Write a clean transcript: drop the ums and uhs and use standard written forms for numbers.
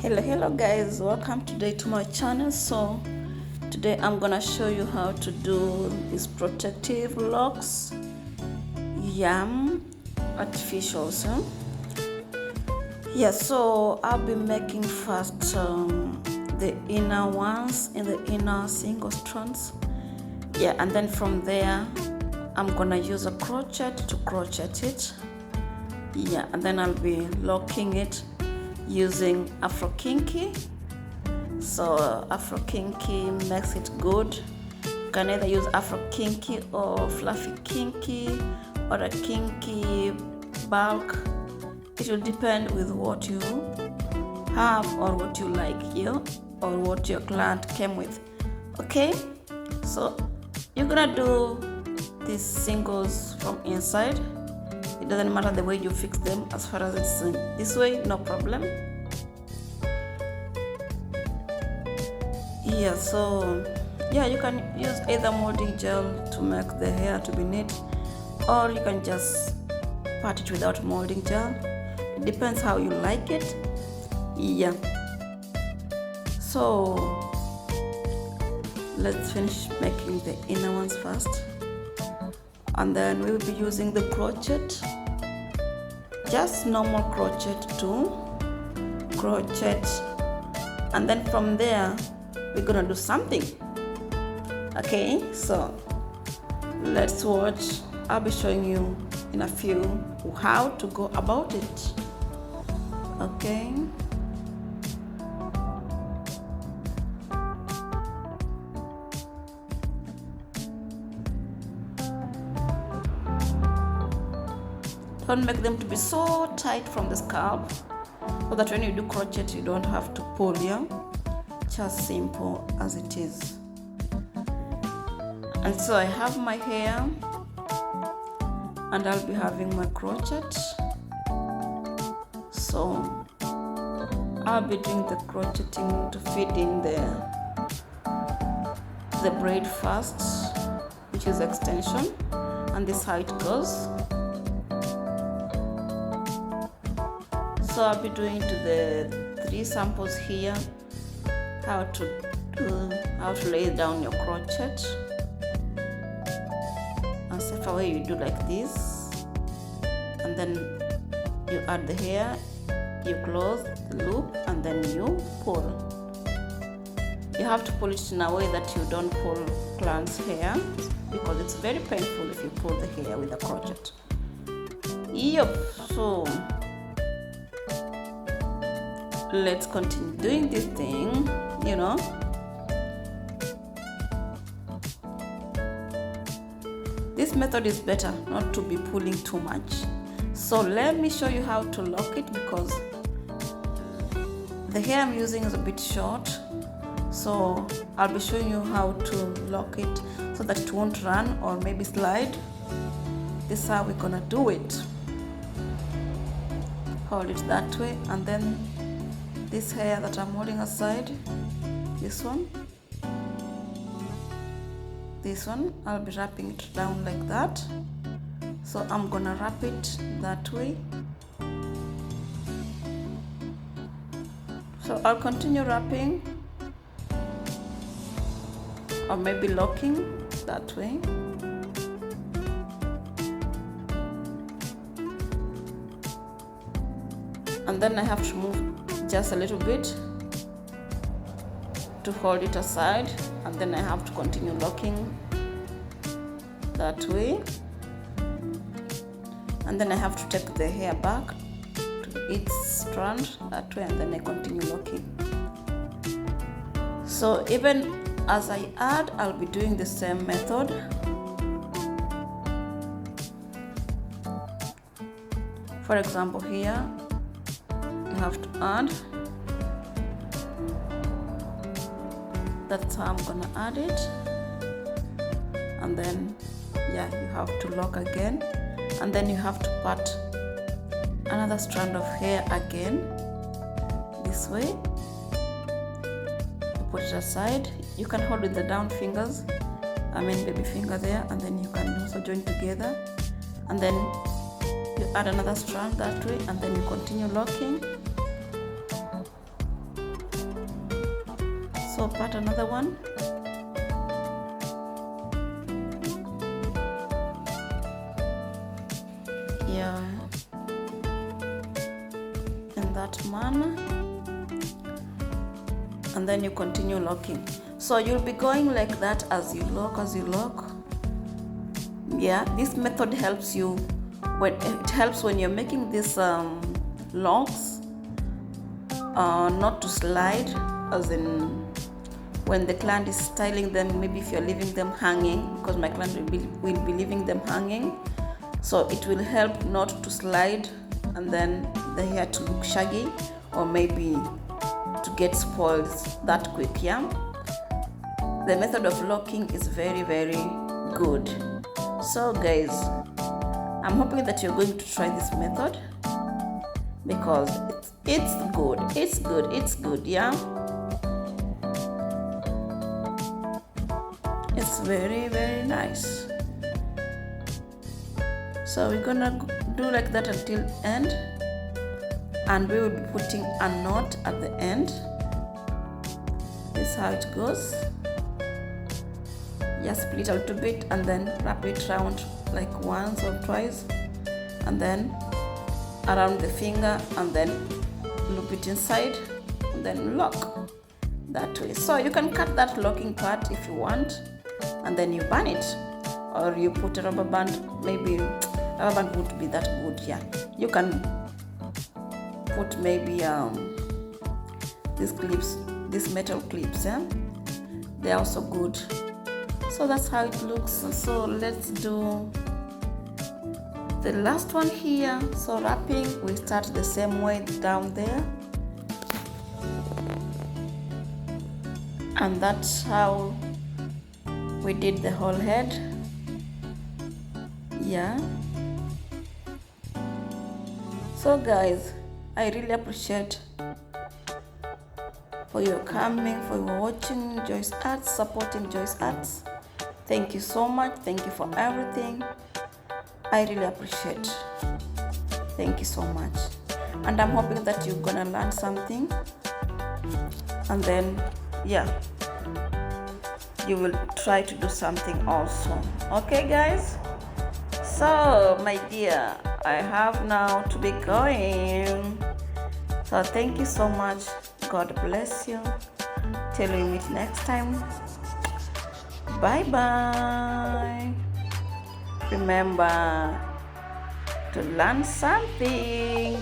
Hello guys, welcome today to my channel. So today I'm gonna show you how to do these protective locks yarn artificials. So I'll be making first the inner ones in the inner single strands, and then from there I'm gonna use a crochet to crochet it, and then I'll be locking it using Afro Kinky. So Afro Kinky makes it good. You can either use Afro Kinky or Fluffy Kinky or a Kinky bulk. It will depend with what you have or what you like here or what your client came with. Okay, so you're gonna do these singles from inside. It doesn't matter the way you fix them, as far as it's this way, no problem. You can use either molding gel to make the hair to be neat, or you can just pat it without molding gel. It depends how you like it. So let's finish making the inner ones first, and then we will be using the crochet, just normal crochet to crochet, and then from there we're gonna do something. Okay, so let's watch. I'll be showing you in a few how to go about it. Okay, don't make them to be so tight from the scalp, so that when you do crochet you don't have to pull. Just simple as it is. And so I have my hair, and I'll be having my crochet. So I'll be doing the crocheting to fit in the braid first, which is extension, and this is how it goes. So I'll be doing to the 3 samples here how to lay down your crochet. And step away, you do like this, and then you add the hair, you close the loop, and then you pull. You have to pull it in a way that you don't pull client's hair, because it's very painful if you pull the hair with a crochet. So let's continue doing this thing. This method is better not to be pulling too much. So let me show you how to lock it, because the hair I'm using is a bit short. So I'll be showing you how to lock it so that it won't run or maybe slide. This is how we're gonna do it. Hold it that way, and then this hair that I'm holding aside, this one, I'll be wrapping it down like that. So I'm gonna wrap it that way. So I'll continue wrapping, or maybe locking that way. And then I have to move just a little bit to hold it aside, and then I have to continue locking that way, and then I have to take the hair back to its strand that way, and then I continue locking. So even as I add, I'll be doing the same method. For example, here you have to add. That's how I'm gonna add it, and then you have to lock again, and then you have to part another strand of hair again this way. You put it aside. You can hold with the down fingers, baby finger there, and then you can also join together, and then you add another strand that way, and then you continue locking. also part another one. Yeah, in that manner, and then you continue locking. So you'll be going like that as you lock. Yeah, this method helps you when you're making these locks not to slide, as in when the client is styling them, maybe if you're leaving them hanging, because my client will be leaving them hanging, so it will help not to slide and then the hair to look shaggy or maybe to get spoiled that quick. Yeah, the method of locking is very, very good. So guys, I'm hoping that you're going to try this method because it's good. Yeah, it's very, very nice. So we're gonna do like that until end, and we will be putting a knot at the end. This is how it goes. Just split a little bit and then wrap it around like once or twice, and then around the finger, and then loop it inside and then lock that way. So you can cut that locking part if you want, and then you burn it, or you put a rubber band. Maybe rubber band would be that good. Yeah, you can put maybe these clips, these metal clips. Yeah, they're also good. So that's how it looks. So let's do the last one here. So wrapping, we start the same way down there, and that's how we did the whole head. Yeah, so guys, I really appreciate for your coming, for your watching Joyce Arts, supporting Joyce Arts. Thank you so much. Thank you for everything. I really appreciate. Thank you so much. And I'm hoping that you're gonna learn something. And then, yeah, you will try to do something also. Okay, guys? So, my dear, I have now to be going. So, thank you so much. God bless you. Till we meet next time. Bye bye. Remember to learn something.